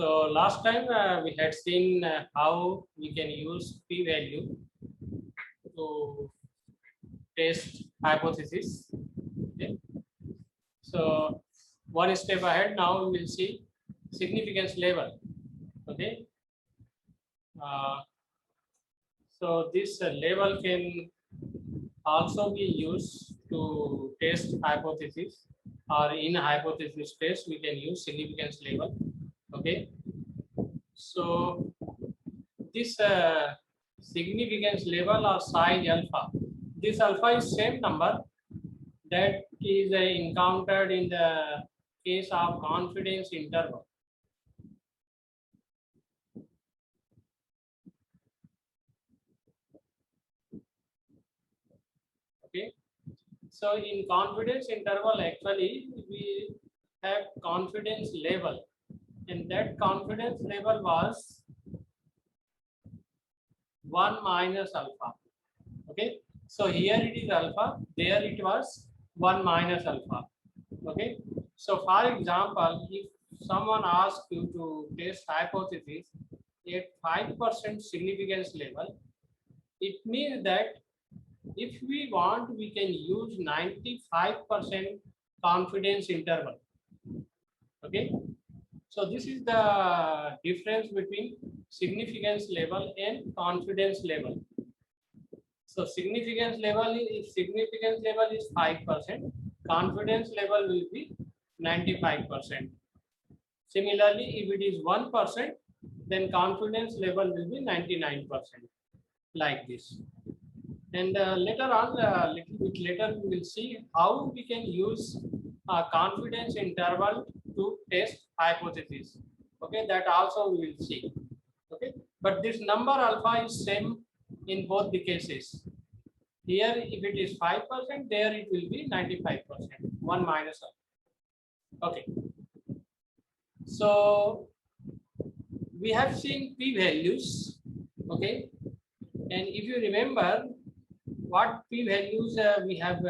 So last time we had seen how we can use p-value to test hypothesis. Okay. So one step ahead, now we will see significance level. Okay. So this level can also be used to test hypothesis, or in hypothesis test we can use significance level. Okay. So this significance level or size alpha, this alpha is same number that is encountered in the case of confidence interval. Okay. So in confidence interval, actually we have confidence level, and that confidence level was 1 minus alpha. Okay. So here it is alpha, there it was 1 minus alpha. Okay. So for example, if someone asks you to test hypothesis at 5% significance level, it means that if we want, we can use 95% confidence interval. Okay. So this is the difference between significance level and confidence level. So significance level, if significance level is 5%, confidence level will be 95%. Similarly, if it is 1%, then confidence level will be 99%, like this. And later on, little bit later, we will see how we can use confidence interval to test hypothesis. Okay, that also we will see. Okay, but this number alpha is same in both the cases. Here, if it is 5%, there it will be 95%, 1 minus alpha. Okay. So we have seen p-values. Okay, and if you remember what p-values we have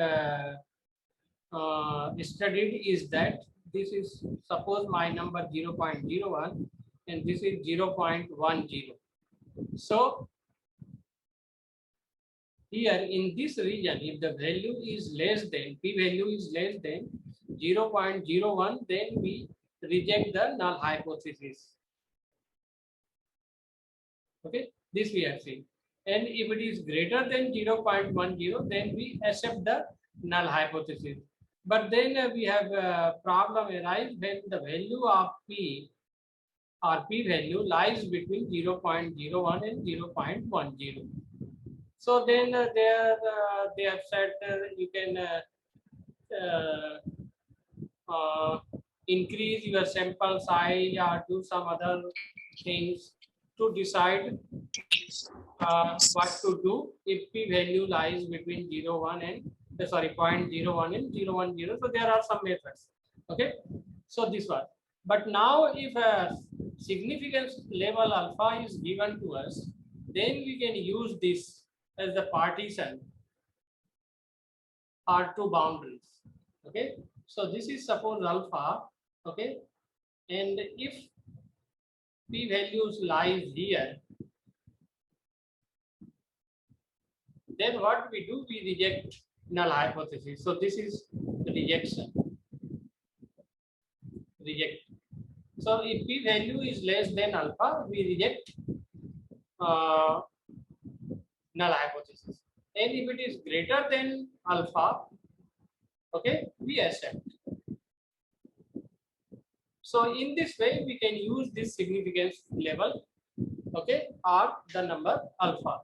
studied is that this is, suppose my number 0.01 and this is 0.10. So here in this region, if the value is less than, p-value is less than 0.01, then we reject the null hypothesis. Okay, this we have seen. And if it is greater than 0.10, then we accept the null hypothesis. But then we have a problem arise when the value of p or p-value lies between 0.01 and 0.10. So then they have said you can increase your sample size or do some other things to decide what to do if p-value lies between 0.01 and 0.10. So there are some methods. Okay. So this one. But now if a significance level alpha is given to us, then we can use this as the partition or two boundaries. Okay. So this is suppose alpha. Okay. And if p-values lies here, then what we do, we reject null hypothesis. So this is rejection. Reject. So if p-value is less than alpha, we reject null hypothesis. And if it is greater than alpha, okay, we accept. So in this way, we can use this significance level, okay, or the number alpha.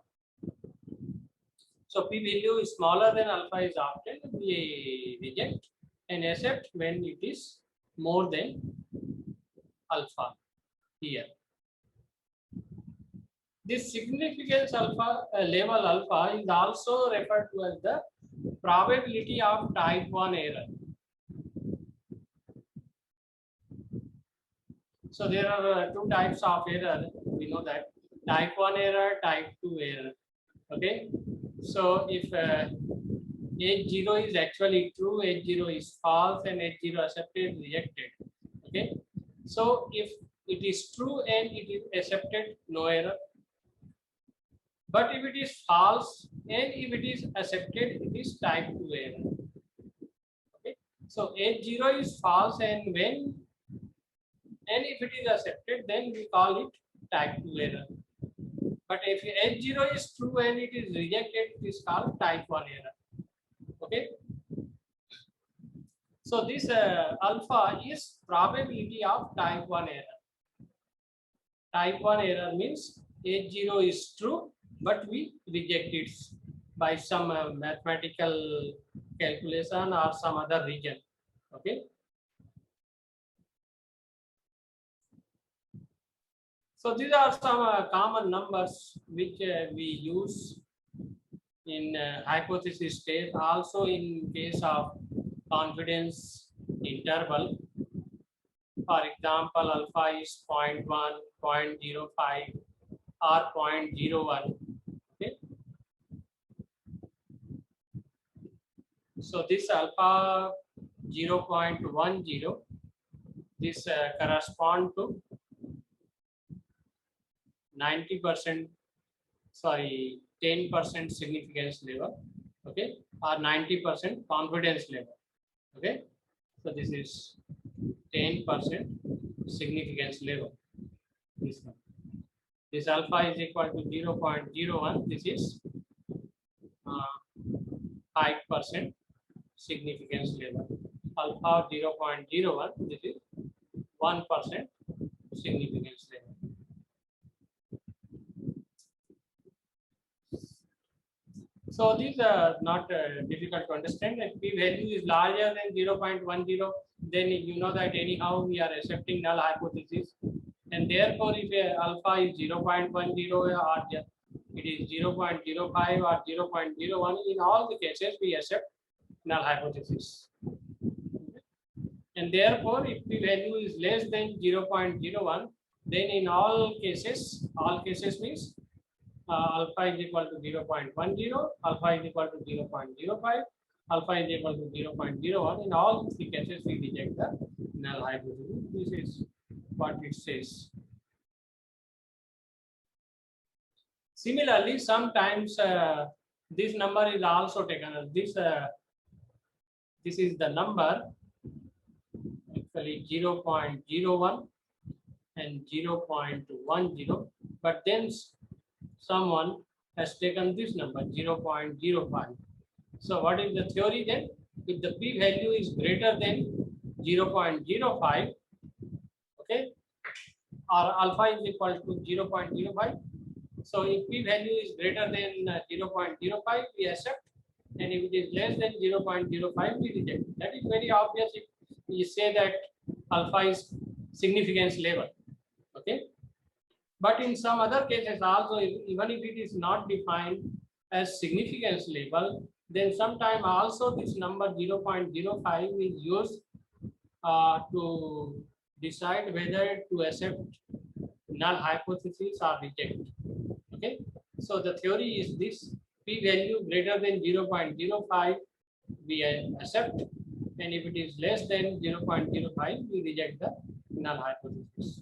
So p-value is smaller than alpha is obtained, we reject and accept when it is more than alpha here. This significance alpha level alpha is also referred to as the probability of type 1 error. So there are two types of error. We know that type 1 error, type 2 error. Okay. So if H0 is actually true, H0 is false, and H0 accepted, rejected. Okay. So if it is true and it is accepted, no error. But if it is false and if it is accepted, it is type 2 error. Okay. So H0 is false, and if it is accepted, then we call it type 2 error. But if H0 is true and it is rejected, it is called type 1 error. Okay. So this alpha is probability of type 1 error. Type 1 error means H0 is true, but we reject it by some mathematical calculation or some other reason. Okay. So these are some common numbers which we use in hypothesis stage, also in case of confidence interval. For example, alpha is 0.1, 0.05 or 0.01. Okay. So this alpha 0.10, this correspond to 90%, sorry, 10% significance level, okay, or 90% confidence level. Okay. So this is 10% significance level. This one. This alpha is equal to 0.01. This is 5% significance level. Alpha 0.01. This is 1% significance level. So these are not difficult to understand. If p value is larger than 0.10, then you know that anyhow we are accepting null hypothesis. And therefore, if alpha is 0.10 or it is 0.05 or 0.01, in all the cases we accept null hypothesis. And therefore, if p value is less than 0.01, then in all cases means alpha is equal to 0.10, alpha is equal to 0.05, alpha is equal to 0.01. In all three cases, we reject the null hypothesis. This is what it says. Similarly, sometimes this number is also taken as this. This is the number, actually 0.01 and 0.10, but then someone has taken this number 0.05. So what is the theory then? If the p value is greater than 0.05, okay, or alpha is equal to 0.05. So if p value is greater than 0.05, we accept, and if it is less than 0.05, we reject. That is very obvious if we say that alpha is significance level. Okay. But in some other cases also, even if it is not defined as significance level, then sometime also this number 0.05 is used to decide whether to accept null hypothesis or reject. Okay. So the theory is this: p value greater than 0.05 we accept, and if it is less than 0.05 we reject the null hypothesis.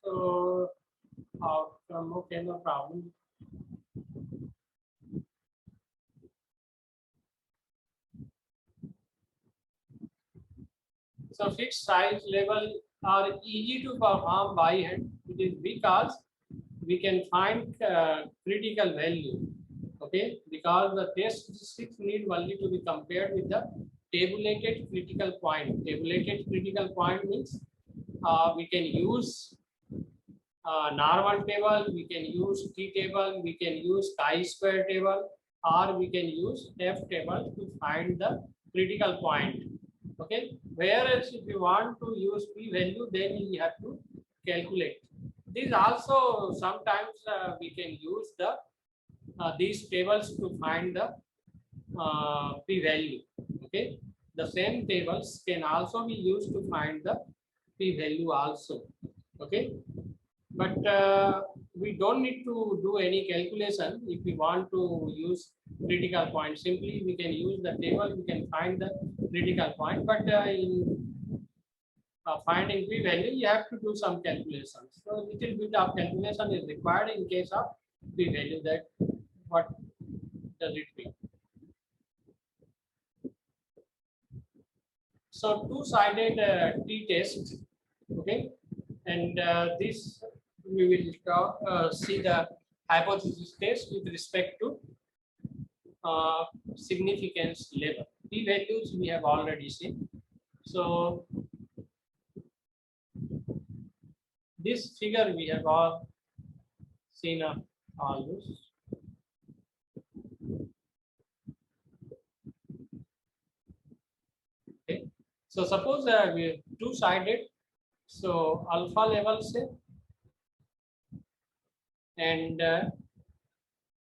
So outcome, okay, no problem. So fixed size level are easy to perform by hand. It is because we can find critical value. Okay, because the test statistics need only to be compared with the tabulated critical point. Tabulated critical point means we can use normal table, we can use t table, we can use chi-square table, or we can use f table to find the critical point. Okay, whereas if you want to use p value, then you have to calculate. These also sometimes we can use the these tables to find the p value. Okay, the same tables can also be used to find the p value also. Okay. but we don't need to do any calculation if we want to use critical point. Simply we can use the table, we can find the critical point, but in finding p-value you have to do some calculations. So little bit of calculation is required in case of p-value. That what does it mean? So two-sided t-test, okay, and this we will see the hypothesis test with respect to significance level. P-values we have already seen. So this figure we have all seen all this. Okay. So suppose we are two-sided. So alpha level say and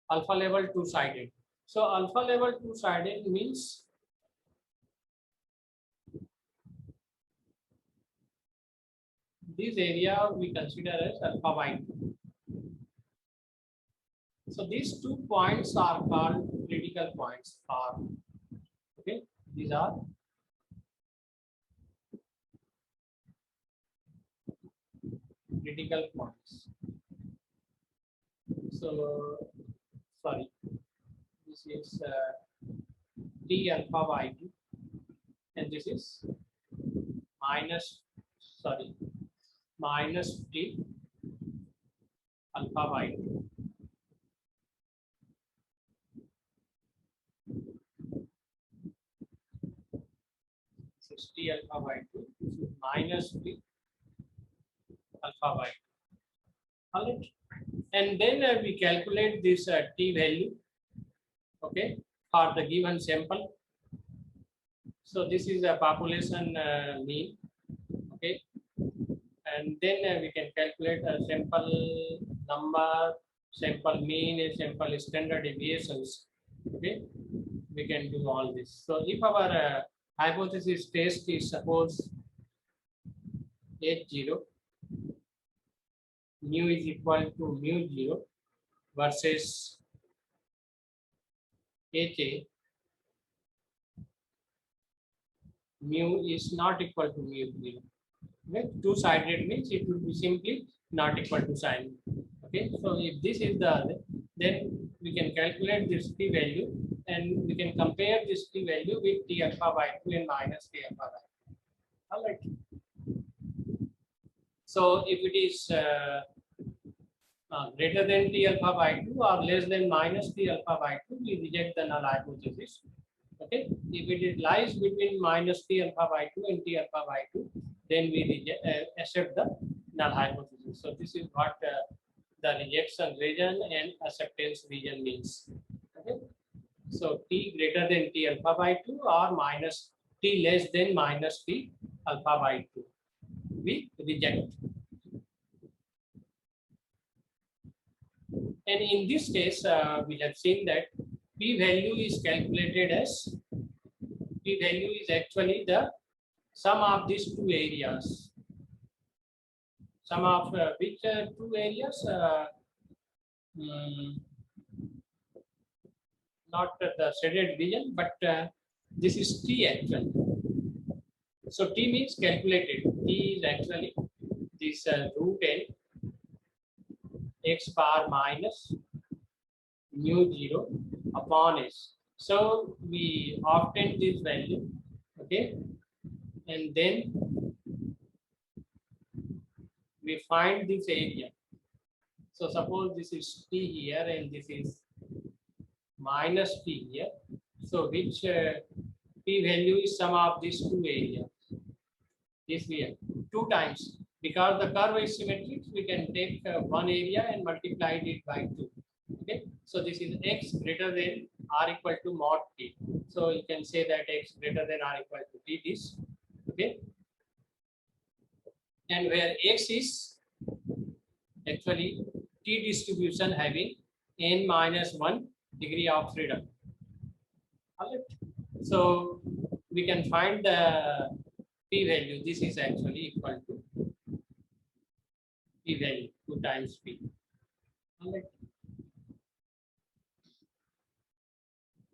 alpha level two-sided. So alpha level two-sided means this area we consider as alpha by 2. So these 2 points are called critical points. Okay, these are critical points. So sorry, this is t alpha by 2, and this is minus t alpha by 2. This is t alpha by 2. This is minus t alpha by 2. All right. And then we calculate this t value, okay, for the given sample. So this is a population mean, okay, and then we can calculate a sample number, sample mean, and sample standard deviations. Okay, we can do all this. So if our hypothesis test is suppose H0, mu is equal to mu0 versus HA, mu is not equal to mu0. Okay? Two-sided means it will be simply not equal to sign. Okay, so if this is the, then we can calculate this t value and we can compare this t value with t alpha by 2 and minus t alpha by 2. All right. So if it is greater than t alpha by 2 or less than minus t alpha by 2, we reject the null hypothesis. Okay, if it lies between minus t alpha by 2 and t alpha by 2, then we accept the null hypothesis. So this is what the rejection region and acceptance region means. Okay, so t greater than t alpha by 2 or minus t less than minus t alpha by 2, we reject. And in this case, we have seen that p value is calculated as, p value is actually the sum of these two areas. Sum of which two areas? Not the shaded region, but this is t actually. So t means calculated. T is actually this root n x bar minus mu0 upon s. So we obtain this value, okay, and then we find this area. So suppose this is t here and this is minus t here. So which p value is sum of these two areas. This here 2 times, because the curve is symmetric, we can take one area and multiply it by 2. Okay, so this is x greater than or equal to mod t. So you can say that x greater than or equal to t is, okay, and where x is actually t distribution having n minus 1 degree of freedom. All right. So we can find the p value. This is actually equal to p value 2 times P. All right.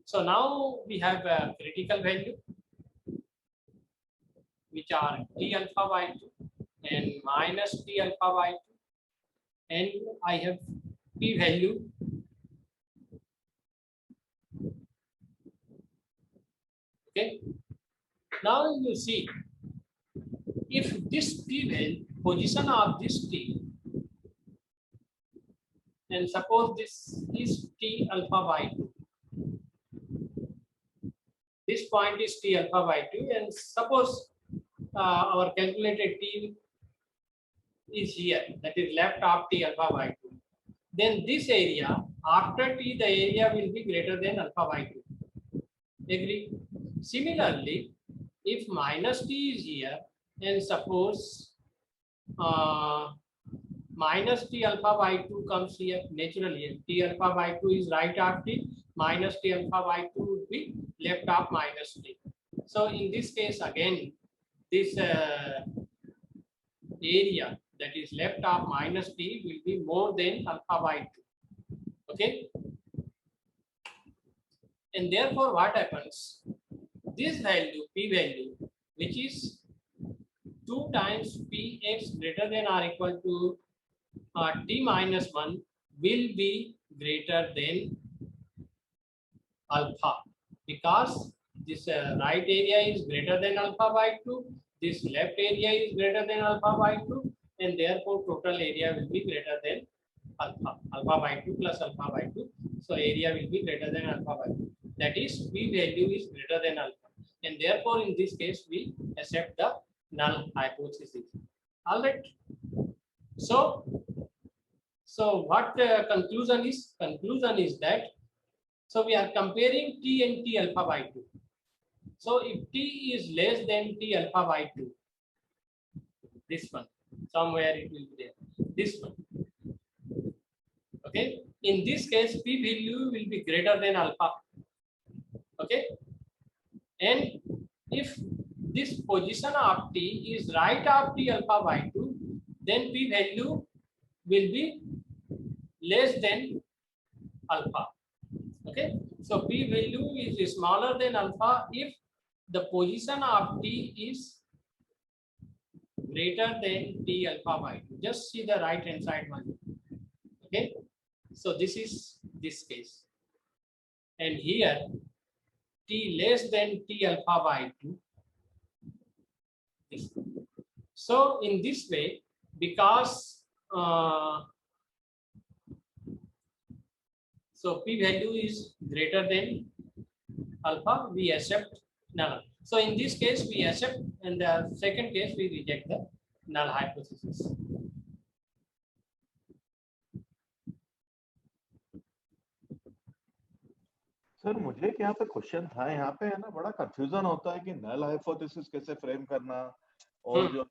So now we have a critical value, which are T alpha by 2 and minus T alpha by 2, and I have P value. Okay. Now you see, if this P value, position of this T, and suppose this is T alpha by 2. This point is T alpha by 2, and suppose our calculated T is here, that is left of T alpha by 2. Then this area, after T, the area will be greater than alpha by 2. Agree? Similarly, if minus T is here, and suppose minus T alpha by 2 comes here, naturally T alpha by 2 is right of T, minus T alpha by 2 would be left of minus T. So in this case, again, this area that is left of minus T will be more than alpha by 2. Okay. And therefore, what happens? This value, P value, which is 2 times Px greater than or equal to T minus 1 will be greater than alpha, because this right area is greater than alpha by 2, this left area is greater than alpha by 2, and therefore total area will be greater than alpha by 2 plus alpha by 2. So area will be greater than alpha by 2. That is, P value is greater than alpha, and therefore in this case we accept the null hypothesis. All right. So what conclusion is? Conclusion is that, so we are comparing T and T alpha by 2. So if T is less than T alpha by 2, this one, somewhere it will be there, this one. Okay. In this case, P value will be greater than alpha. Okay. And if this position of T is right of T alpha by 2, then P value will be less than alpha. Okay. So P value is smaller than alpha if the position of T is greater than T alpha by 2. Just see the right hand side one. Okay. So this is this case. And here T less than T alpha by 2. This. So in this way, because so P value is greater than alpha, we accept null. So in this case, we accept, and the second case, we reject the null hypothesis. Sir मुझे यहाँ पे question था, यहाँ पे है ना बड़ा confusion होता है कि नल हाइपोथेसिस कैसे फ्रेम करना और जो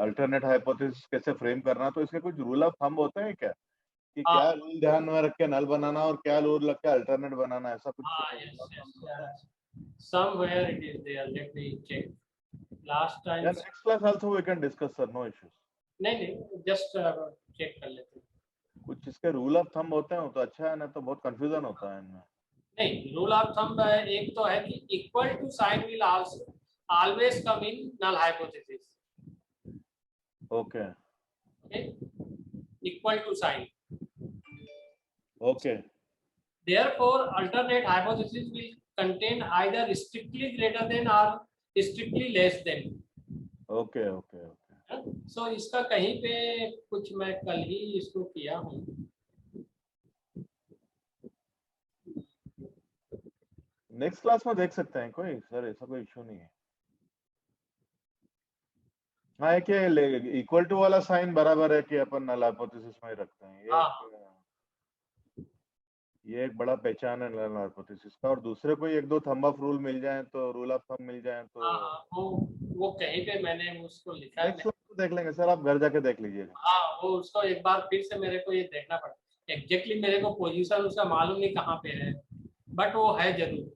अल्टरनेट हाइपोथेसिस कैसे फ्रेम करना, तो इसके कुछ रूल ऑफ थंब होते हैं क्या कि क्या रूल ध्यान में रख के नल बनाना और क्या रूल रख के अल्टरनेट बनाना, ऐसा कुछ? Somewhere it is there. Let me check. Last time. Yeah, next class also we can discuss, sir. No issues. नहीं, just check कर लेते हैं. कुछ इसके रूल ऑफ थंब होते हैं तो अच्छा है, ना तो बहुत कंफ्यूजन होता है इनमें. नहीं, रूल ऑफ थंब एक तो है कि equal to sine will also always come in null hypothesis. Okay. Okay. Equal to sign. Okay. Therefore, alternate hypothesis will contain either strictly greater than or strictly less than. Okay. Okay. Okay. So इसका कहीं पे कुछ मैं कल ही इसको किया हूँ. Next class में देख सकते हैं कोई, सर ऐसा कोई इशू नहीं है. हाँ, कि इक्वल टू वाला साइन बराबर है कि अपन नल हाइपोथेसिस में ही रखते हैं. ये एक बड़ा पहचान है नल हाइपोथेसिस का. और दूसरे कोई एक दो थंब ऑफ रूल मिल जाए तो, रूल ऑफ थंब मिल जाए तो वो कहीं पे मैंने उसको लिखा है. नेक्स्ट क्लास देख लेंगे सर, आप घर जाके देख लीजिएगा. हाँ, वो उसको एक बार फिर से मेरे को ये देखना पड़ा. एग्जैक्टली मेरे को पोजीशन उसका मालूम नहीं कहाँ पे है, बट वो है जरूर.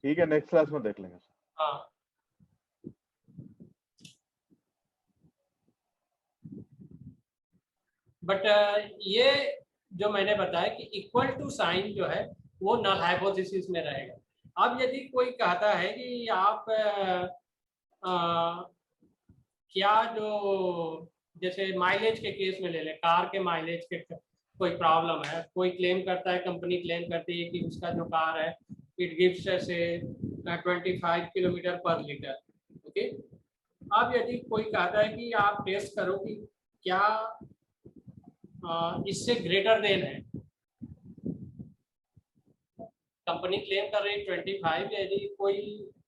ठीक है, नेक्स्ट क्लास में देख लेंगे सर. हाँ. बट ये जो मैंने बताया कि इक्वल टू साइन जो है वो नल हाइपोथेसिस में रहेगा। अब यदि कोई कहता है कि आप क्या जो जैसे माइलेज के केस में ले लें, कार के माइलेज के कोई प्रॉब्लम है, कोई क्लेम करता है, कंपनी क्लेम करती है कि उसका जो कार है इट गिव्स से 25 किलोमीटर पर लीटर। ओके, अब यदि कोई कहता है कि आप टेस्ट करो कि क्या इससे ग्रेटर देन है, कंपनी क्लेम कर रही है 25, यदि कोई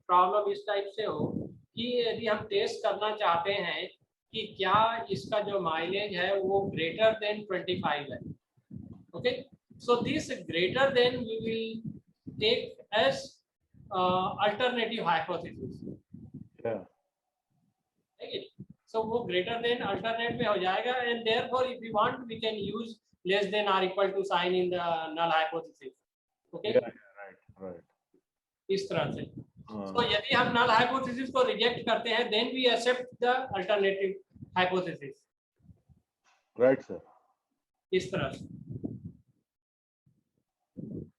प्रॉब्लम इस टाइप से हो कि यदि हम टेस्ट करना चाहते हैं कि क्या इसका जो माइलेज है वो ग्रेटर देन 25 है। Okay, so this greater than we will take as alternative hypothesis. So वो ग्रेटर देन अल्टरनेट में हो जाएगा, and therefore if you want we can use less than or equal to sign in the null hypothesis. Okay, right, इस तरह से। तो यदि हम नल हाइपोथेसिस को रिजेक्ट करते हैं then we accept the alternative hypothesis. Right sir, इस तरह से।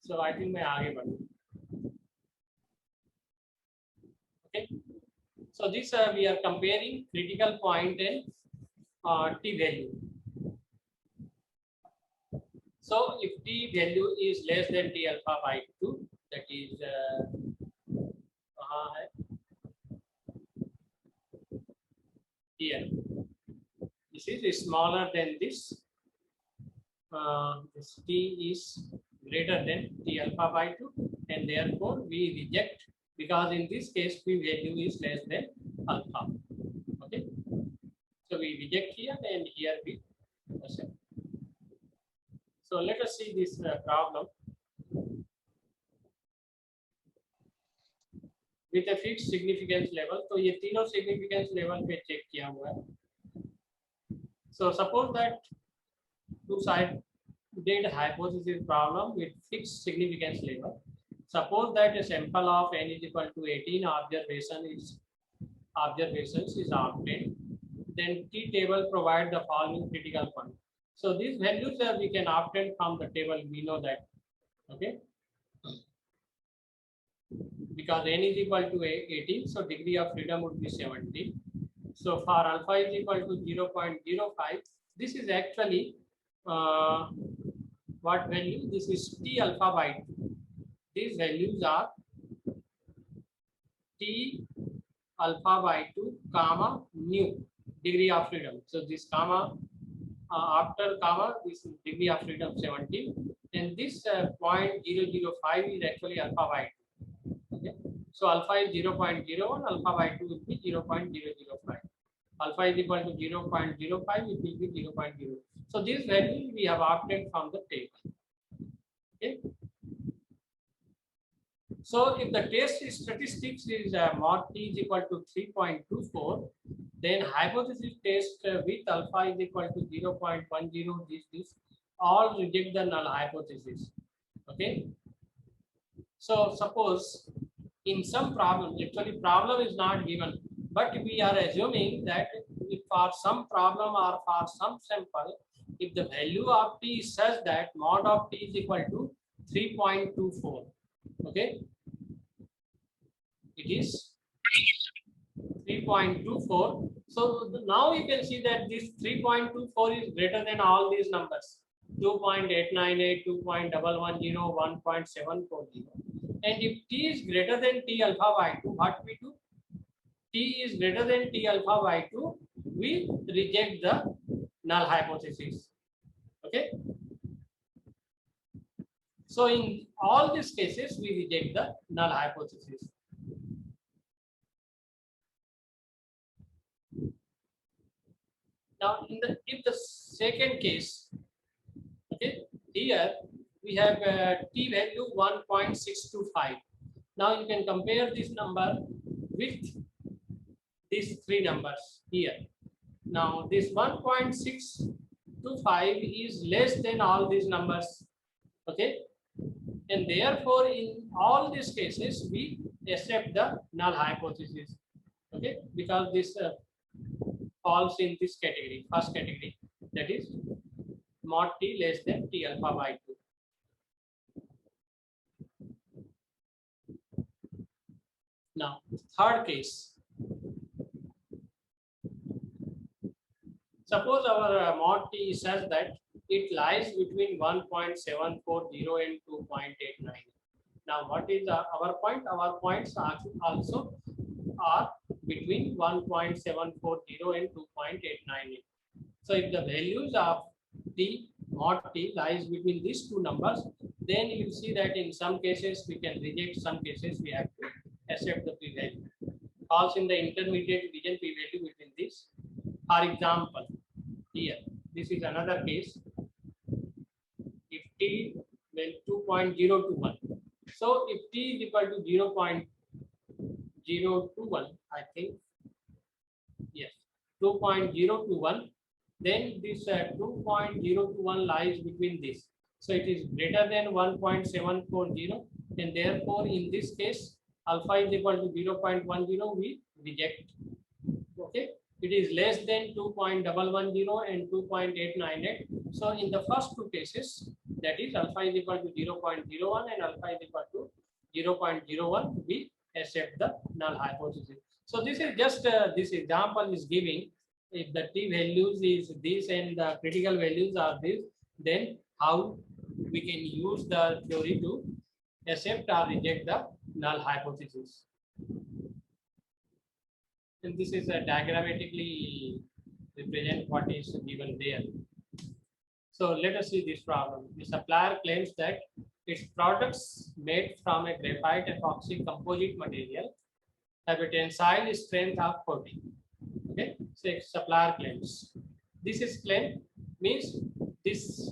सो आई थिंक मैं आगे बढ़ूं। Okay, so this we are comparing critical point and t value. So if t value is less than t alpha by 2, that is है here, this is smaller than this, this t is greater than t alpha by 2, and therefore we reject, because in this case p value is less than alpha. Okay, so we reject here and here we accept. So let us see this problem with a fixed significance level. तो ये तीनों significance level पे check किया हुआ है. So suppose that two-sided hypothesis problem with fixed significance level. Suppose that a sample of n is equal to 18 observations is obtained. Then t table provide the following critical point. So these values we can obtain from the table. We know that. Okay, because n is equal to 18, so degree of freedom would be 70. So for alpha is equal to 0.05, this is actually what value? This is t alpha by 2. These values are t alpha by 2 comma nu, degree of freedom. So this comma after comma, this is degree of freedom 70, and this 0.005 is actually alpha by 2. Okay, so alpha is 0.01, alpha by 2 will be 0.005. Alpha is equal to 0.05, it will be 0.0. So these values we have obtained from the table. Okay, so if the test statistics is mod t is equal to 3.24, then hypothesis test with alpha is equal to 0.10, this all reject the null hypothesis. Okay, so suppose in some problem, actually problem is not given, but we are assuming that if for some problem or for some sample, if the value of t is such that mod of t is equal to 3.24, okay, it is 3.24. So now you can see that this 3.24 is greater than all these numbers: 2.898, 2.110, 1.740. And if t is greater than t alpha by 2, what we do? T is greater than t alpha by 2, we reject the null hypothesis. Okay. So in all these cases, we reject the null hypothesis. Now, if the second case, okay, here we have t value 1.625. Now you can compare this number with these three numbers here. Now this 1.625 is less than all these numbers, okay, and therefore in all these cases we accept the null hypothesis, okay, because this falls in this category, first category, that is mod T less than T alpha by 2. Now, third case. Suppose our mod T is such that it lies between 1.740 and 2.89. Now, what is our point? Our points also are between 1.740 and 2.898. So, if the values of the mod T lies between these two numbers, then you will see that in some cases we can reject, some cases we have to accept the p-value. Falls in the intermediate region p-value between this. For example, here, this is another case. If T will 2.021. So if T is equal to 0.021, I think, yes, 2.021, then this 2.021 lies between this. So it is greater than 1.740, and therefore in this case, alpha is equal to 0.10, we reject. Okay, it is less than 2.110 and 2.898. So in the first two cases, that is alpha is equal to 0.01 and alpha is equal to 0.01, we accept the null hypothesis. So this is just this example is giving, if the T values is this and the critical values are this, then how we can use the theory to accept or reject the null hypothesis. And this is a diagrammatically represent what is given there. So let us see this problem. The supplier claims that its products made from a graphite epoxy composite material have a tensile strength of 40. Okay, so supplier claims. This is claim means this.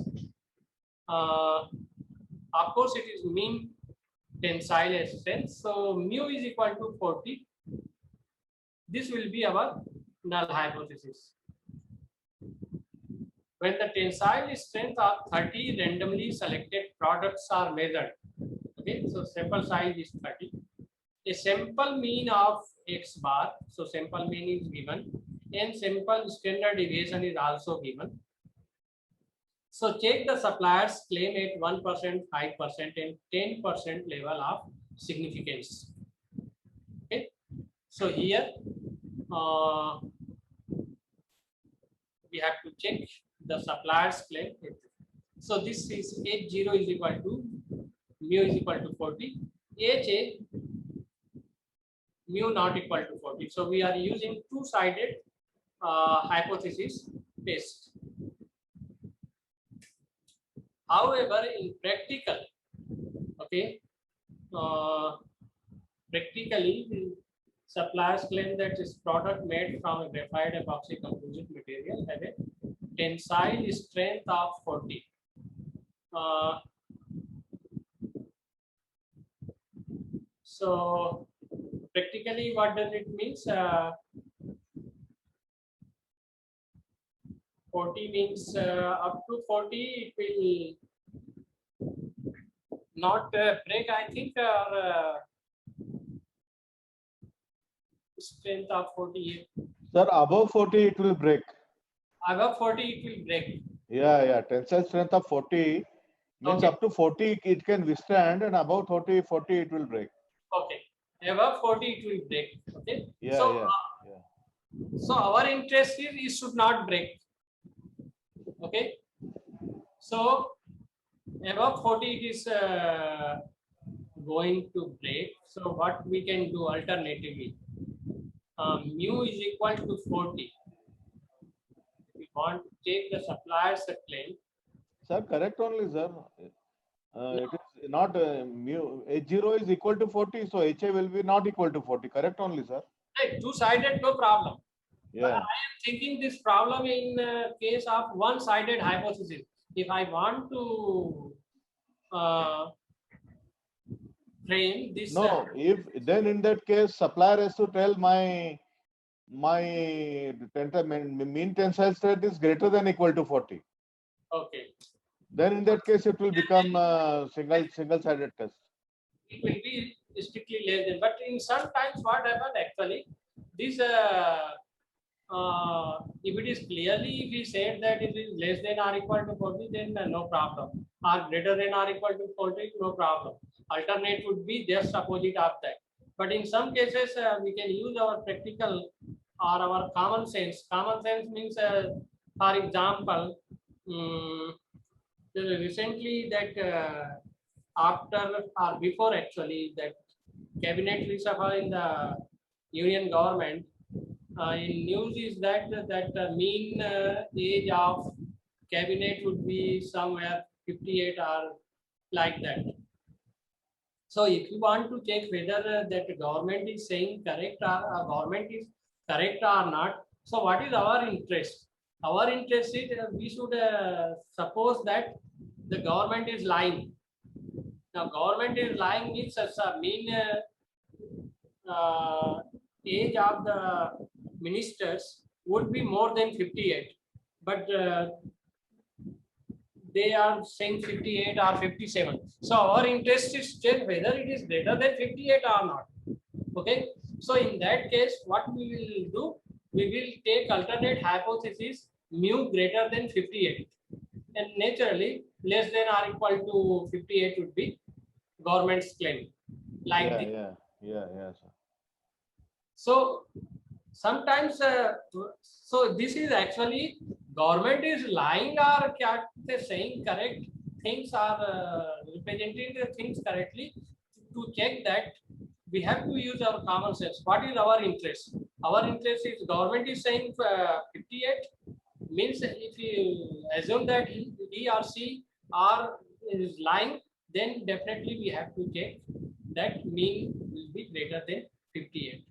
Of course, it is mean tensile strength. So mu is equal to 40. This will be our null hypothesis. When the tensile strength of 30 randomly selected products are measured, okay, so sample size is 30. A sample mean of X bar, so sample mean is given, and sample standard deviation is also given. So check the supplier's claim at 1%, 5%, and 10% level of significance. Okay, so here we have to check the supplier's claim. So this is H0 is equal to mu is equal to 40, HA mu not equal to 40. So we are using two-sided hypothesis test. However, in practical, okay, practically the suppliers claim that this product made from a graphite epoxy composite material have a tensile strength of 40. So practically, what does it mean? 40 means up to 40 it will not break, I think, or strength of 48. Sir, above 40 it will break. Above 40 it will break. Yeah. Tensile strength of 40 means Okay. up to 40 it can withstand, and above 40 it will break. Okay. Above 40 it will break. Okay. Yeah, So, yeah. So our interest is it should not break. Okay. So above 40 it is going to break. So what we can do alternatively? Mu is equal to 40. We want to take the supplier's claim. Sir, correct only, sir. It is not mu. H0 is equal to 40, so HA will be not equal to 40. Correct only, sir. Right, two-sided, no problem. Yeah. But I am thinking this problem in case of one-sided hypothesis. If I want to frame this. No, if then in that case, supplier has to tell my mean tensile strength is greater than equal to 40. Okay. Then in that case, it will become a single-sided test. It will be strictly less than. But in sometimes what happens actually, this if it is clearly, if we said that it is less than or equal to 40, then no problem. Or greater than or equal to 40, no problem. Alternate would be just opposite of that. But in some cases, we can use our practical or our common sense. Common sense means, for example, recently that after or before actually that cabinet reshuffle in the union government, in news is that mean age of cabinet would be somewhere 58 or like that. So if you want to check whether that government is saying correct or government is correct or not, so what is our interest? Our interest is we should suppose that the government is lying. Now government is lying means mean age of the ministers would be more than 58, but they are saying 58 or 57. So our interest is check whether it is greater than 58 or not. Okay. So in that case, what we will do, we will take alternate hypothesis mu greater than 58, and naturally less than or equal to 58 would be government's claim. Like this. Yeah. Sir. So sometimes, so this is actually government is lying or they're saying correct things are representing the things correctly. To check that, we have to use our common sense. What is our interest? Our interest is government is saying 58 means if you assume that he or she is lying, then definitely we have to check that mean will be greater than 58.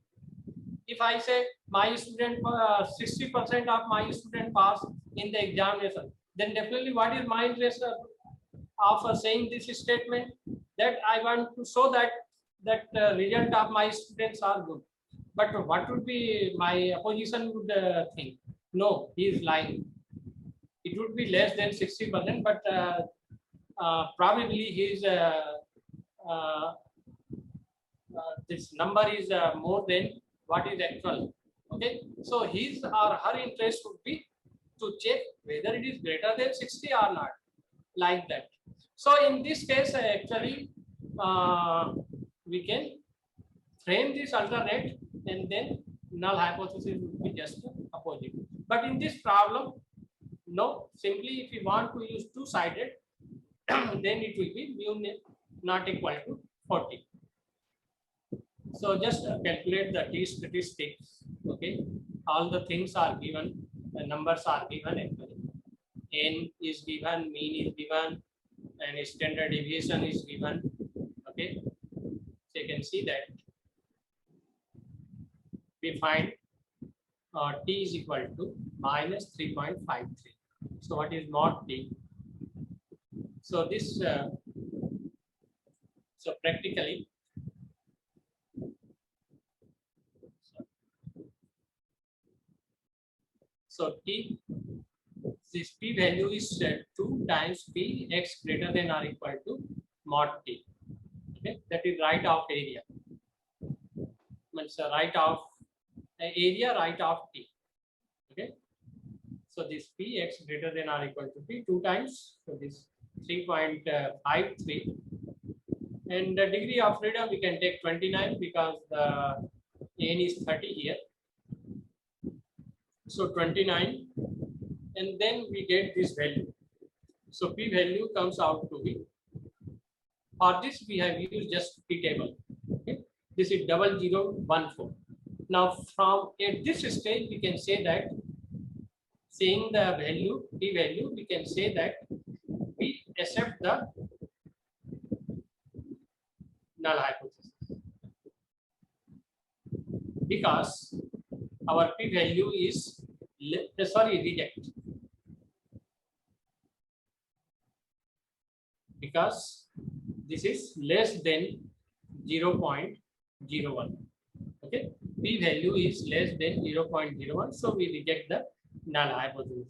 If I say my student 60% of my student pass in the examination, then definitely what is my interest of saying this statement? That I want to show that result of my students are good. But what would be my opposition would think? No, he is lying. It would be less than 60%, but probably his this number is more than what is actual. Okay, so his or her interest would be to check whether it is greater than 60 or not, like that. So in this case, actually, we can frame this alternate, and then null hypothesis would be just opposite. But in this problem, no, simply if you want to use two-sided, then it will be mu not equal to 40. So just calculate the t statistics. Okay, all the things are given, the numbers are given actually. N is given, mean is given, and standard deviation is given. Okay, so you can see that we find t is equal to minus 3.53. So what is mod t? So this, so practically, so t, this p value is 2 times p x greater than or equal to mod t. Okay, that is right of area. Means right of area, right of t. Okay, so this p x greater than or equal to p 2 times. So this 3.53, and the degree of freedom we can take 29 because the n is 30 here. So 29, and then we get this value. So p value comes out to be, for this we have used just p table. Okay, this is 0014. Now from at this stage we can say that, seeing the value p value, we can say that we accept the null hypothesis, because our p value is reject, because this is less than 0.01. Okay, p value is less than 0.01, so we reject the null hypothesis.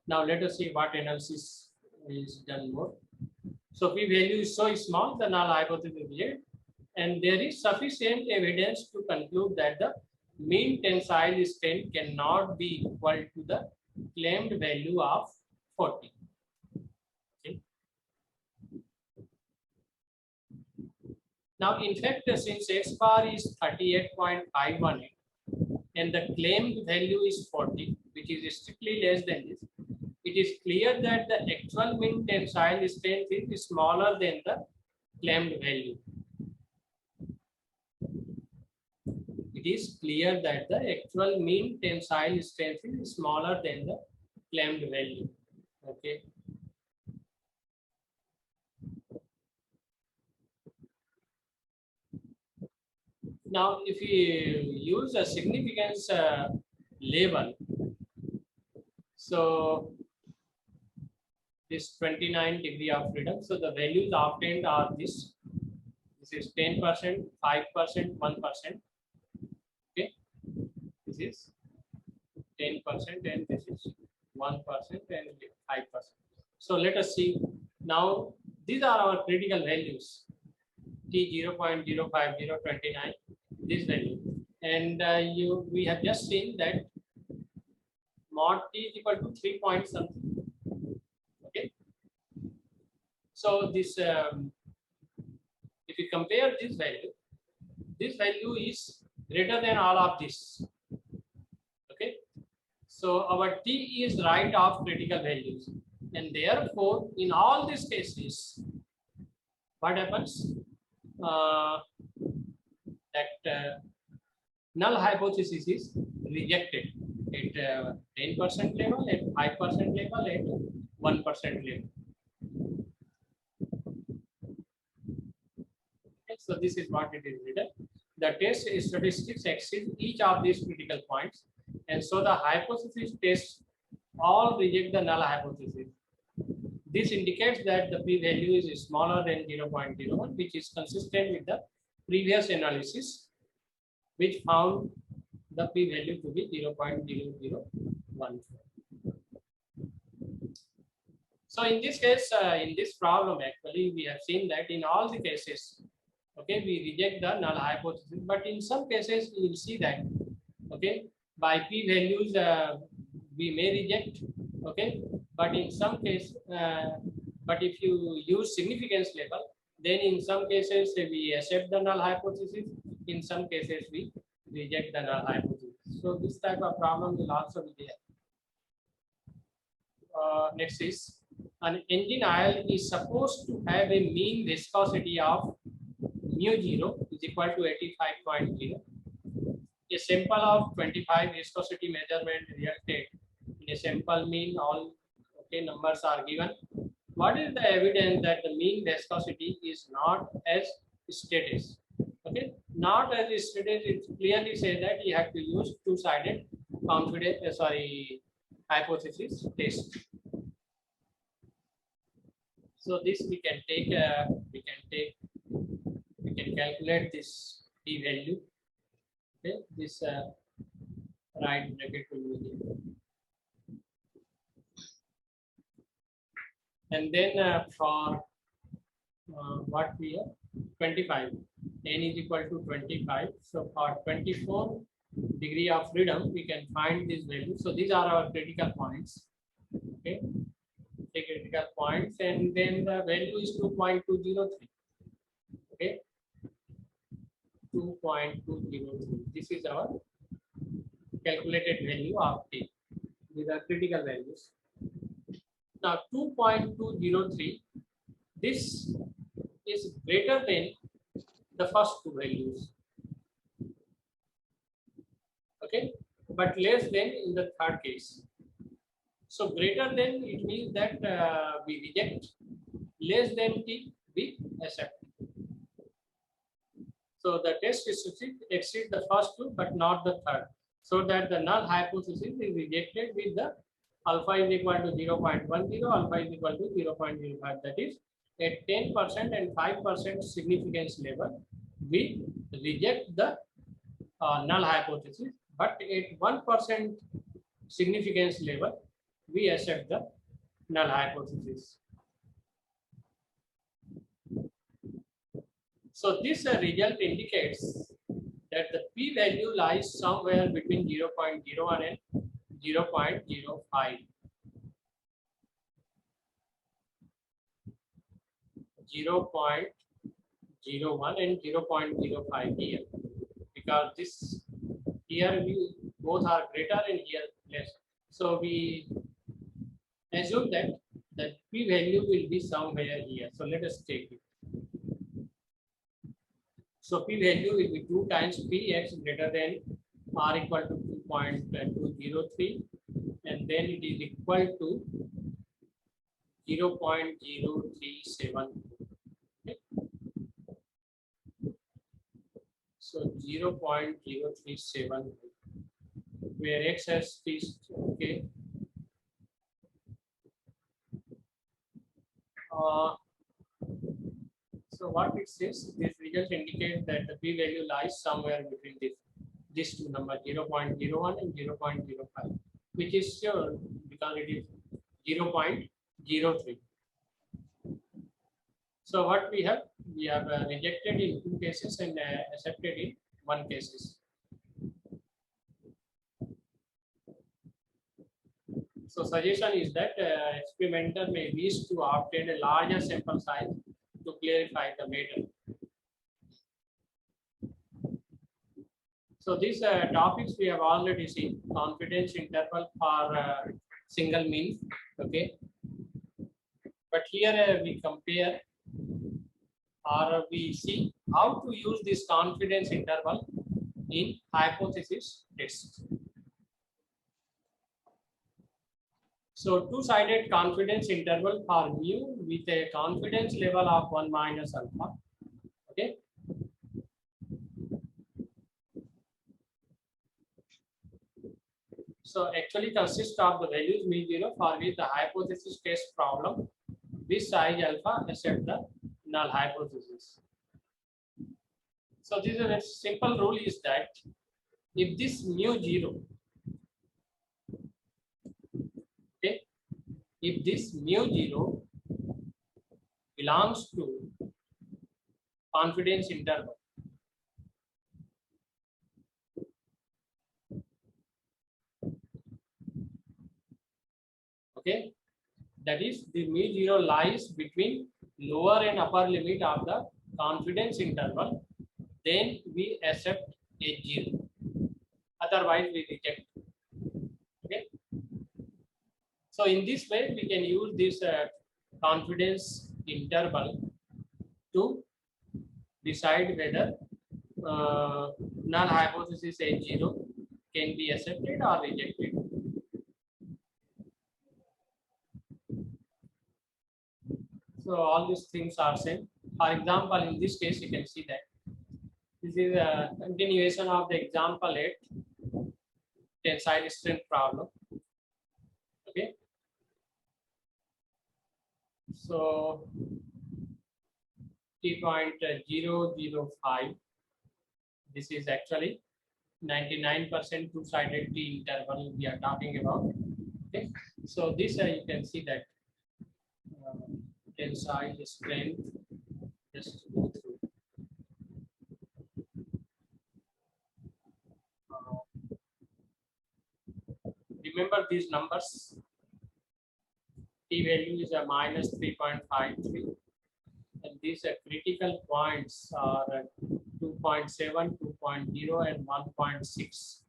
Now let us see what analysis is done more. So p value is so small, the null hypothesis is rejected, and there is sufficient evidence to conclude that the mean tensile strength cannot be equal to the claimed value of 40. Okay. Now, in fact, since X bar is 38.518 and the claimed value is 40, which is strictly less than this, it is clear that the actual mean tensile strength is smaller than the claimed value. It is clear that the actual mean tensile strength is smaller than the claimed value. Okay. Now, if we use a significance label, so this 29 degree of freedom, so the values obtained are this. This is 10%, 5%, 1%. Okay, this is 10% and this is 1% and 5%. So let us see now. These are our critical values. T 0.05029, this value, and we have just seen that mod T is equal to 3 point something. Okay, so this if you compare this value is greater than all of this. Okay, so our T is right of critical values, and therefore in all these cases, what happens? That null hypothesis is rejected at 10% level, at 5% level, at 1% level. Okay, so this is what it is written. The test statistics exceed each of these critical points, and so the hypothesis tests all reject the null hypothesis. This indicates that the p-value is smaller than 0.01, which is consistent with the previous analysis, which found the p-value to be 0.0014. So in this case, in this problem, actually, we have seen that in all the cases, okay, we reject the null hypothesis, but in some cases, we will see that, okay, by p-values, we may reject, okay, but in some case, but if you use significance level, then in some cases we accept the null hypothesis, in some cases we reject the null hypothesis. So this type of problem will also be there. Next is, an engine oil is supposed to have a mean viscosity of mu0 is equal to 85.0. A sample of 25 viscosity measurement resulted in a sample mean. All okay numbers are given. What is the evidence that the mean viscosity is not as stated? Okay, not as stated. It clearly says that you have to use two-sided confidence. Hypothesis test. So this we can calculate this p-value. Okay, this right bracket will be there. And then for what we have 25, n is equal to 25. So for 24 degree of freedom, we can find this value. So these are our critical points. Okay, take critical points, and then the value is 2.203. Okay, 2.203. This is our calculated value of T. These are critical values. Now 2.203, this is greater than the first two values. Okay, but less than in the third case. So greater than, it means that we reject, less than T we accept. So the test exceeds the first two but not the third, so that the null hypothesis is rejected with the alpha is equal to 0.10, alpha is equal to 0.05. That is, at 10% and 5% significance level, we reject the null hypothesis, but at 1% significance level, we accept the null hypothesis. So this result indicates that the p-value lies somewhere between 0.01 and 0.05. 0.01 and 0.05 here, because this here we both are greater and here less. So we assume that the p-value will be somewhere here. So let us take it. So p-value will be 2 times px greater than r equal to 2.203, and then it is equal to 0.037. Okay. So 0.037, where x has this. Okay. So what it says, this result indicates that the p-value lies somewhere between these two numbers, 0.01 and 0.05, which is sure because it is 0.03. So what we have rejected in 2 cases and accepted in 1 cases. So suggestion is that experimenter may wish to obtain a larger sample size to clarify the matter. So these topics we have already seen: confidence interval for single mean. Okay, but here we compare or we see how to use this confidence interval in hypothesis test. So two-sided confidence interval for mu with a confidence level of 1 minus alpha. Okay. So actually consists of the values mu0 for which the hypothesis test problem with size alpha except the null hypothesis. So this is a simple rule is that if this mu0, okay, if this mu0 belongs to confidence interval, okay, that is the mu0 lies between lower and upper limit of the confidence interval, then we accept H0, otherwise we reject. Okay, so in this way we can use this confidence interval to decide whether null hypothesis H0 can be accepted or rejected. So all these things are same. For example, in this case, you can see that this is a continuation of the example 8 tensile strength problem. Okay. So T.005. This is actually 99% two-sided T interval we are talking about. Okay. So this you can see that tensile strength. Just go through. Remember these numbers. T value is a minus 3.53, and these critical points are 2.7, 2.0, and 1.6.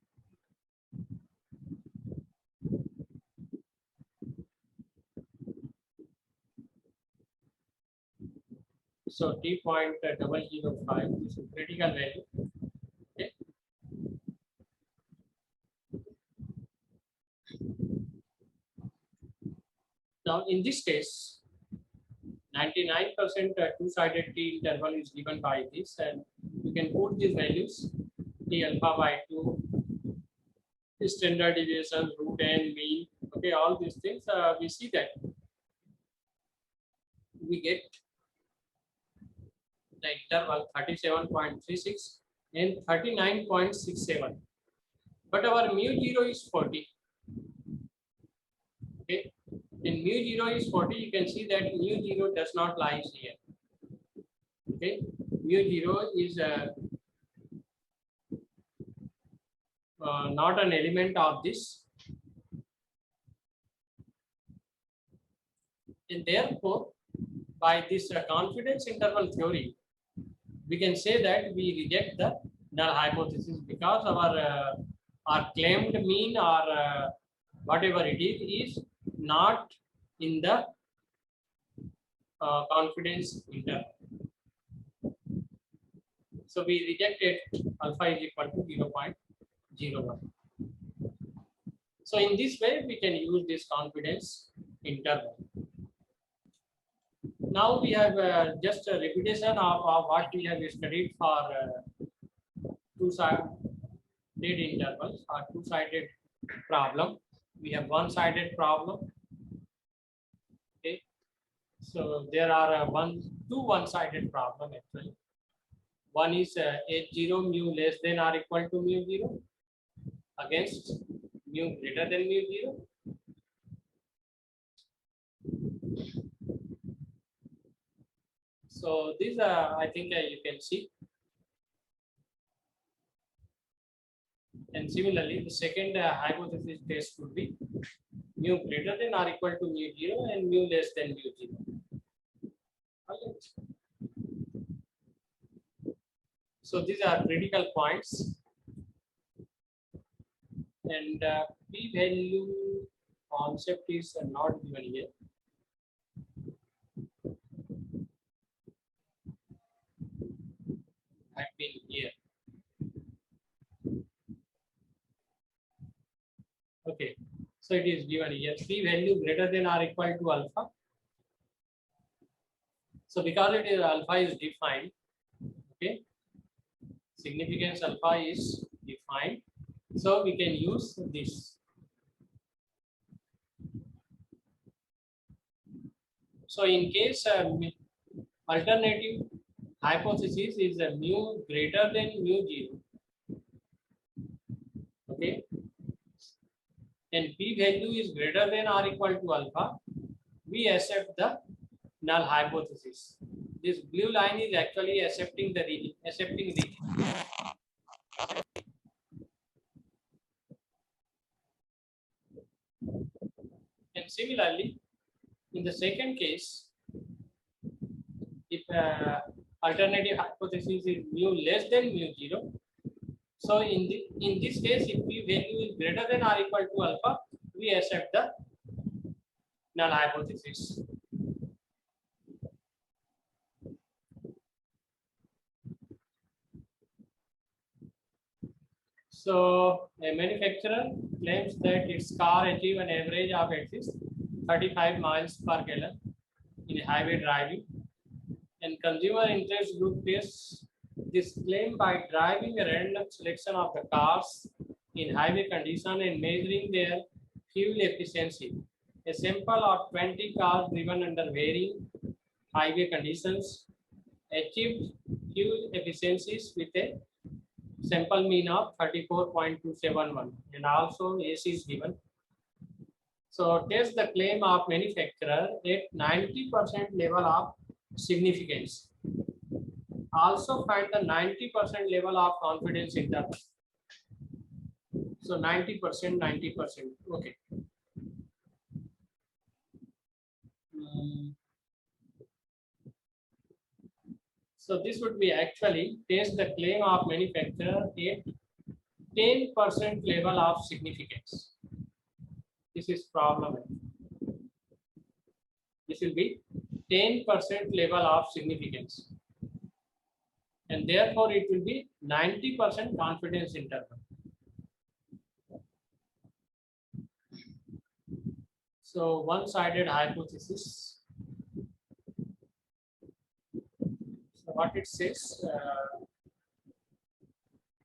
So T.005 is a critical value. Okay. Now in this case, 99% two-sided T interval is given by this, and you can put these values: T alpha by 2, standard deviation, root n, mean. Okay, all these things we see that we get the interval 37.36 and 39.67, but our mu0 is 40. Okay, when mu0 is 40, you can see that mu0 does not lie here. Okay, mu0 is not an element of this, and therefore by this confidence interval theory, we can say that we reject the null hypothesis because our claimed mean or whatever it is not in the confidence interval. So we rejected alpha is equal to 0.01. So in this way, we can use this confidence interval. Now we have just a repetition of what we have studied for two-sided intervals or two-sided problem. We have one-sided problem. Okay, so there are two one-sided problem actually. One is H0 mu less than or equal to mu 0 against mu greater than mu 0. So these I think you can see. And similarly, the second hypothesis test would be mu greater than or equal to mu 0 and mu less than mu 0. Okay. So these are critical points. And p-value concept is not given here. Had been here. Okay, so it is given here. P-value greater than or equal to alpha. So because it is alpha is defined, okay, significance alpha is defined. So we can use this. So in case alternative hypothesis is a mu greater than mu 0, okay, and p-value is greater than or equal to alpha, we accept the null hypothesis. This blue line is actually accepting the region. And similarly, in the second case, if alternative hypothesis is mu less than mu 0, so in this case, if p-value is greater than or equal to alpha, we accept the null hypothesis. So a manufacturer claims that its car achieve an average of at least 35 miles per gallon in highway driving, and consumer interest group tests this claim by driving a random selection of the cars in highway condition and measuring their fuel efficiency. A sample of 20 cars driven under varying highway conditions achieved fuel efficiencies with a sample mean of 34.271, and also AC is given. So test the claim of manufacturer at 90% level of significance. Also find the 90% level of confidence interval. So 90%, 90%. Okay. So this would be actually test the claim of manufacturer at 10% level of significance. This is problem. This will be 10% level of significance. And therefore it will be 90% confidence interval. So one-sided hypothesis. So what it says,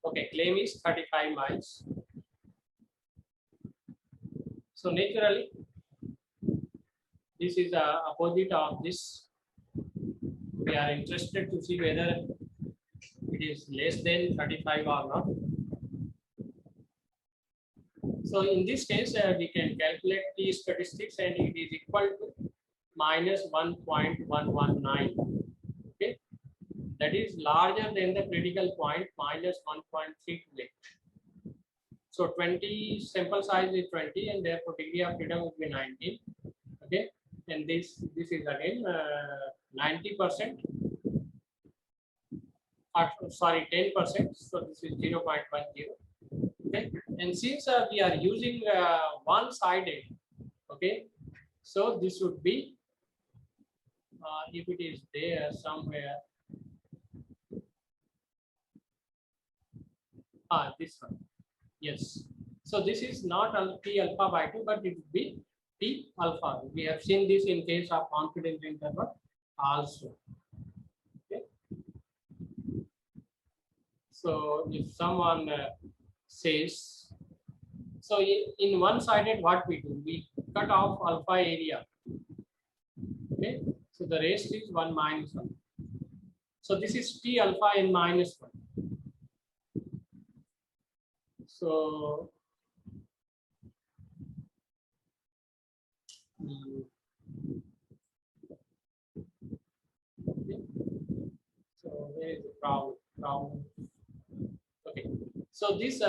okay, claim is 35 miles. So naturally, this is the opposite of this. We are interested to see whether it is less than 35 or not. So in this case, we can calculate T statistics, and it is equal to minus 1.119. Okay, that is larger than the critical point minus 1.328. So 20 sample size is 20, and therefore degree of freedom will be 19. Okay, and this is again 90%. Sorry, 10%. So this is 0.10. Okay, and since we are using one-sided, okay, so this would be if it is there somewhere. This one. Yes. So this is not T alpha by 2, but it would be T alpha. We have seen this in case of confidence interval also. Okay. So if someone says, so in one-sided, what we do? We cut off alpha area. Okay. So the rest is 1 minus 1. So this is T alpha in minus 1. So okay. So where is the problem? Okay. So this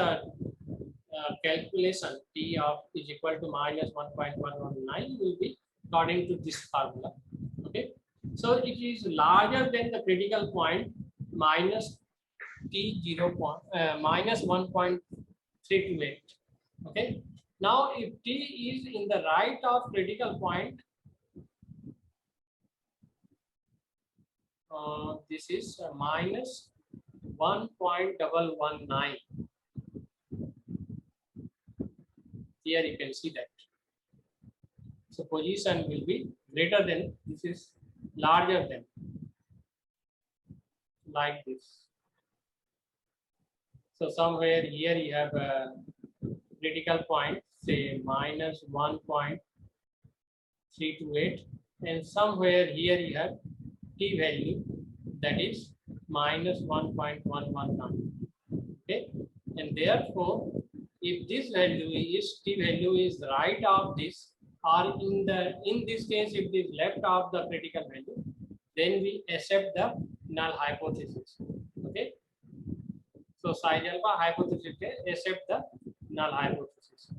calculation T of is equal to minus 1.119 will be according to this formula. Okay. So it is larger than the critical point minus T minus 1.328. Okay. Now if T is in the right of critical point, this is minus 1.119. Here you can see that. So position will be greater than, this is larger than, like this. So somewhere here you have a critical point, say minus 1.328, and somewhere here you have T value, that is minus 1.119. Okay, and therefore if this value is T value is right of this, or in this case if it is left of the critical value, then we accept the null hypothesis. Okay, so psi alpha hypothesis accept the null hypothesis.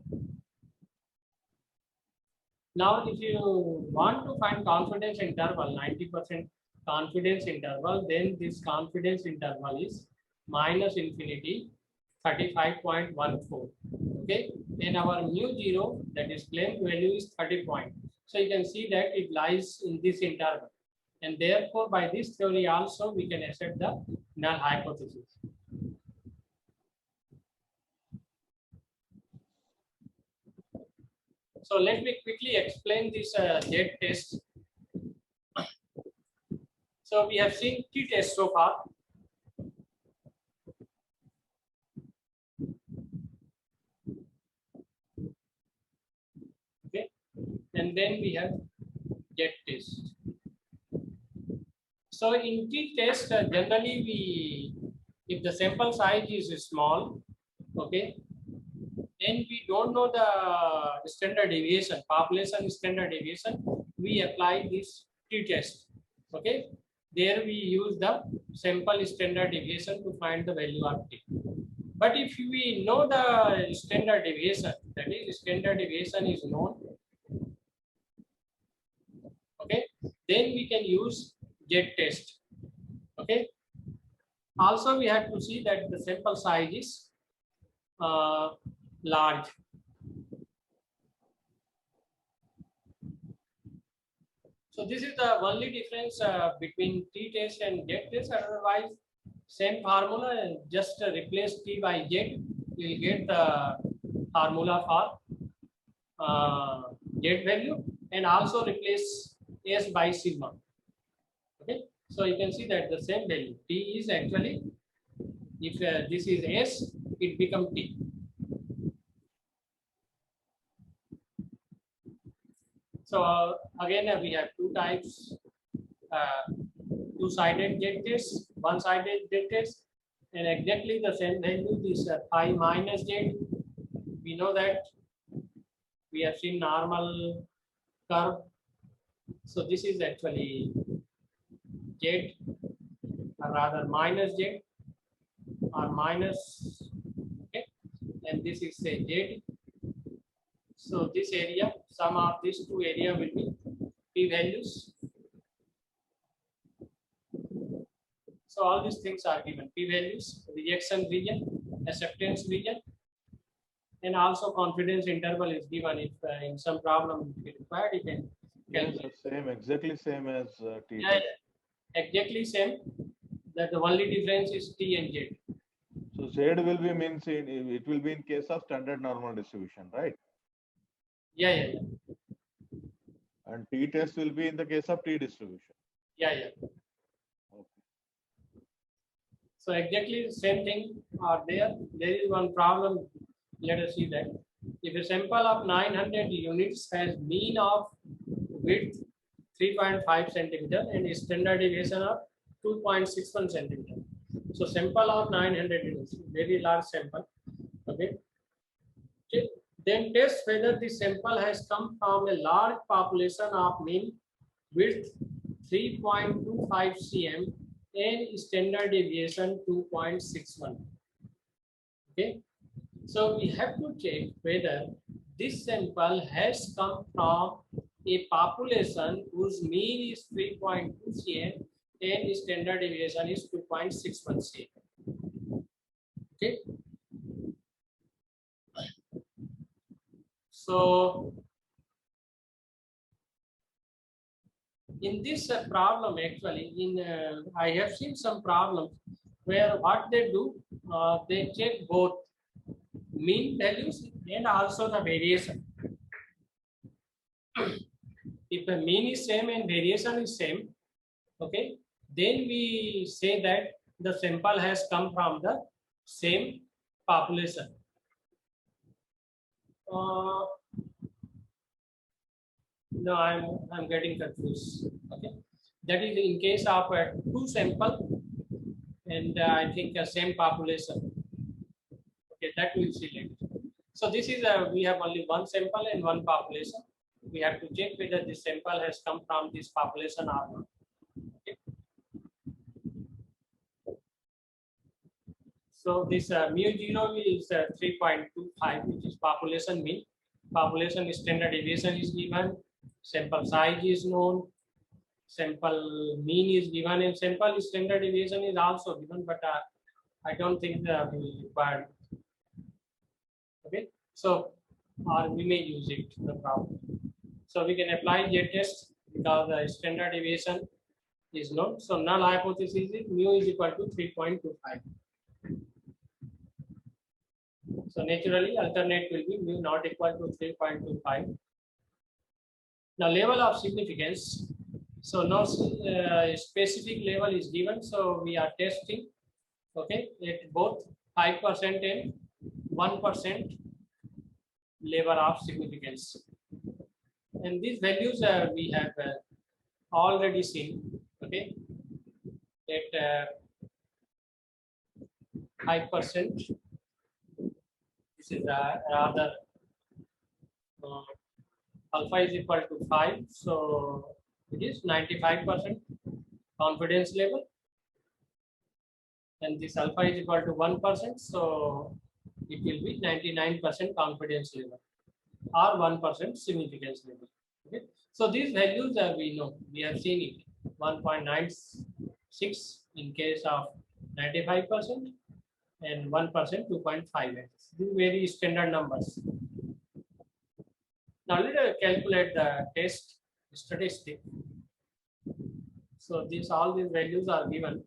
Now if you want to find confidence interval, 90% confidence interval, then this confidence interval is minus infinity 35.14. Okay, and our mu zero, that is claimed value, is 30 point. So you can see that it lies in this interval, and therefore by this theory also we can accept the null hypothesis. So let me quickly explain this Z test. So we have seen T test so far. Okay, and then we have Z test. So in T test, generally if the sample size is small, okay, then we don't know the standard deviation, population standard deviation, we apply this T test. Okay, there we use the sample standard deviation to find the value of T. But if we know the standard deviation, that is standard deviation is known, okay, then we can use Z test. Okay, also we have to see that the sample size is large. So this is the only difference between T test and Z test. Otherwise, same formula, just replace T by Z. You will get the formula for Z value, and also replace S by sigma. Okay, so you can see that the same value T is actually, if this is S, it becomes T. So again we have two types, two-sided Z test, one-sided Z test, and exactly the same value, this phi minus Z. We know that we have seen normal curve. So this is actually Z, or rather minus Z, or minus, okay. and this is say Z. So this area, sum of these two area will be p values. So all these things are given: p values, reaction region, acceptance region, and also confidence interval is given. If in some problem it required, you can Yes, calculate. same, exactly same as T Yeah, test. exactly same. That the only difference is T and Z. So Z will be means it will be in case of standard normal distribution, right? Yeah. And T test will be in the case of T distribution. Yeah. Okay. So exactly the same thing are there. There is one problem. Let us see that. If a sample of 900 units has mean of width 3.5 centimeter and a standard deviation of 2.61 centimeter. So sample of 900 units, very large sample. Okay. Then test whether the sample has come from a large population of mean width 3.25 cm and standard deviation 2.61. Okay, so we have to check whether this sample has come from a population whose mean is 3.2 cm and standard deviation is 2.61 cm. Okay, so in this problem, actually, I have seen some problems where what they do, they check both mean values and also the variation. If the mean is same and variation is same, okay, then we say that the sample has come from the same population. No, I'm getting confused. Okay, that is in case of two sample and I think same population. Okay, that will see later. So this is we have only one sample and one population. We have to check whether this sample has come from this population or not. Okay. So this mu0 is 3.25, which is population mean. Population standard deviation is given. Sample size is known. Sample mean is given, and sample standard deviation is also given, but I don't think we require. Okay, so or we may use it, no problem. So we can apply Z-test because the standard deviation is known. So null hypothesis is mu is equal to 3.25. So naturally alternate will be mu not equal to 3.25. Now level of significance. So no specific level is given. So we are testing, okay, at both 5% and 1% level of significance. And these values we have already seen, okay, at 5%. This is rather alpha is equal to 5, so it is 95% confidence level, and this alpha is equal to 1%, so it will be 99% confidence level or 1% significance level. Okay, so these values we know, we have seen it, 1.96 in case of 95% and 1% 2.5x. These very standard numbers. Now let us calculate the test statistic. So these all these values are given.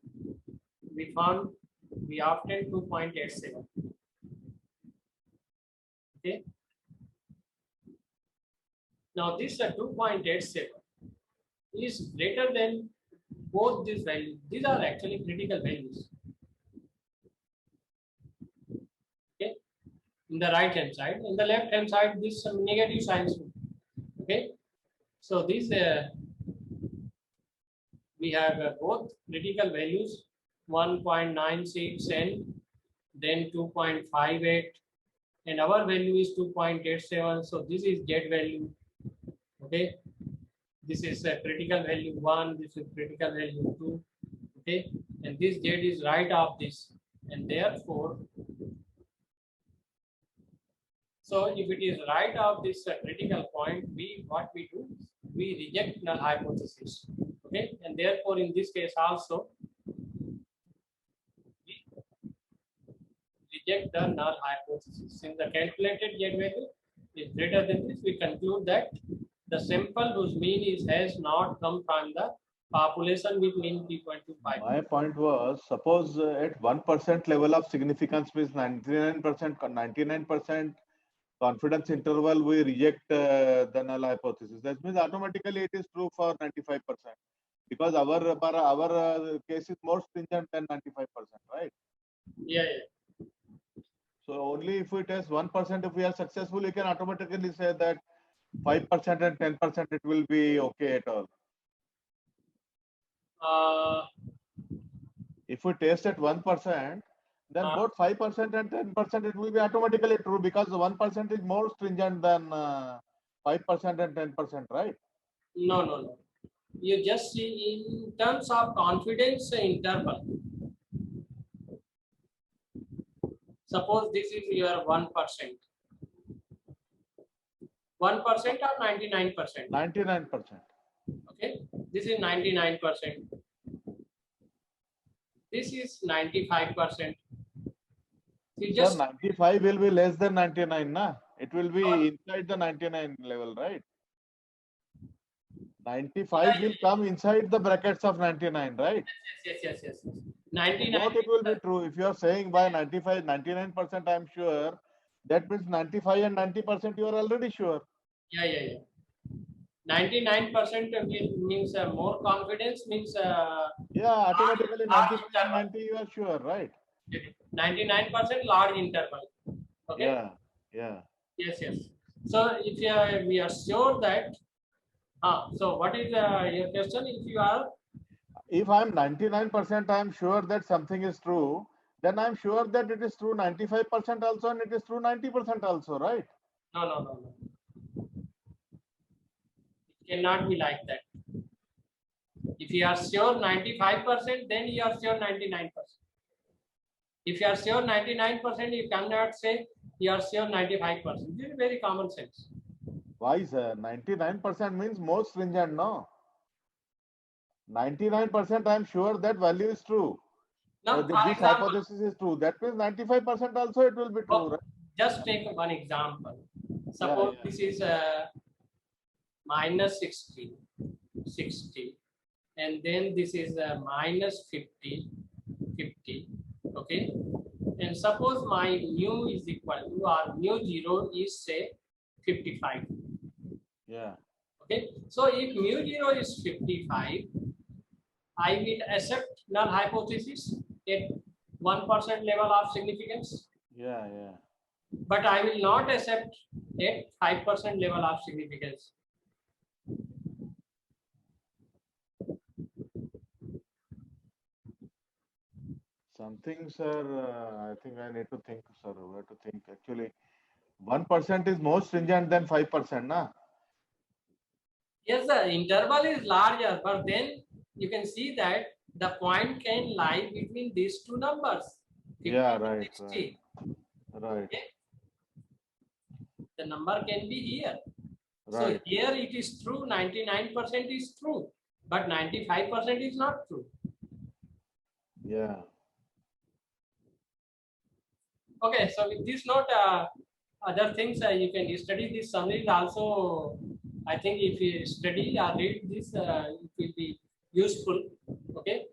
We found we obtained 2.87. Okay. Now this 2.87 is greater than both these values. These are actually critical values. Okay. In the right hand side, in the left hand side, this negative signs. Okay. So these we have both critical values, 1.96 and then 2.58, and our value is 2.87. So this is Z value. Okay, this is a critical value 1, this is critical value 2. Okay, and this Z is right of this, and therefore So if it is right of this critical point, what we do, we reject null hypothesis. Okay, and therefore in this case also we reject the null hypothesis. Since the calculated Z value is greater than this, we conclude that the sample whose mean has not come from the population with mean 3.25. My point was, suppose at 1% level of significance means 99% confidence interval, we reject the null hypothesis. That means automatically it is true for 95%, because our case is more stringent than 95%, right? Yeah. So only if we test 1%, if we are successful, you can automatically say that 5% and 10% it will be okay at all. If we test at 1%, then both 5% and 10% it will be automatically true, because 1% is more stringent than 5% and 10%, right? No. You just see in terms of confidence interval. Suppose this is your 1%. 1% or 99%? 99%. Okay, this is 99%. This is 95%. So 95 will be less than 99, na? It will be inside the 99 level, right? 95 will come inside the brackets of 99, right? Yes. 99. Both it will be true. If you are saying by 95, 99% I am sure, that means 95 and 90% you are already sure. Yeah. 99% means more confidence means. Yeah, automatically 95 and 90 you are sure, right? 99% large interval. Okay. Yeah. Yes. So if we are sure that. So what is your question? If I am 99%, I am sure that something is true, then I am sure that it is true 95% also and it is true 90% also, right? No. It cannot be like that. If you are sure 95%, then you are sure 99%. If you are sure 99%, you cannot say you are sure 95%. This is very common sense. Why, sir? 99% means more stringent, no? 99% I am sure that value is true. Now, this hypothesis is true. That means 95% also it will be true, right? Just take one example. Suppose this is minus 60, and then this is minus 50. Okay, and suppose my mu is equal to, or mu 0 is say 55. Yeah. Okay, so if mu 0 is 55, I will accept null hypothesis at 1% level of significance. Yeah. But I will not accept at 5% level of significance. Something, sir, I think I need to think, sir. We have to think. Actually, 1% is more stringent than 5%, na? Yes, the interval is larger, but then you can see that the point can lie between these two numbers. 50 yeah, right. 60. Right. Okay? The number can be here. Right. So here it is true, 99% is true, but 95% is not true. Yeah. Okay, so with this note, other things you can study this summary also. I think if you study or read this, it will be useful. Okay,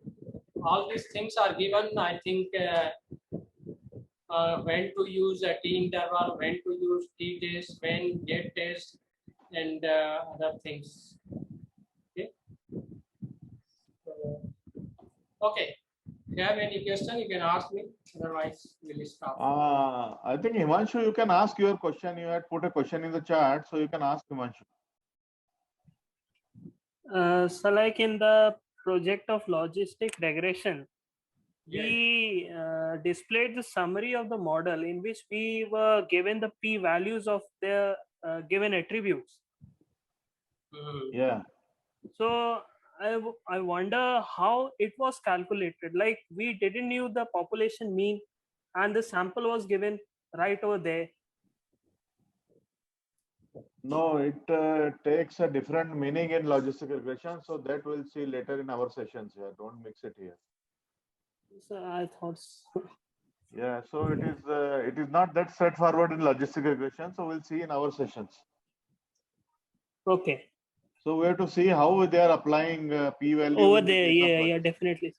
all these things are given. I think when to use a T interval, when to use T test, when get test, and other things. Okay. Okay. If you have any question, you can ask me. Otherwise, we'll stop. I think Himanshu, you can ask your question. You had put a question in the chat, so you can ask Himanshu. So like in the project of logistic regression, we displayed the summary of the model in which we were given the p values of the given attributes. Yeah. So I wonder how it was calculated. Like we didn't knew the population mean, and the sample was given right over there. No, it takes a different meaning in logistic regression. So that we'll see later in our sessions here. Don't mix it here. So I thought so. Yeah, so it is not that straightforward in logistic regression. So we'll see in our sessions. Okay. So we have to see how they are applying p-value Over in the there, case of yeah, logistic. definitely.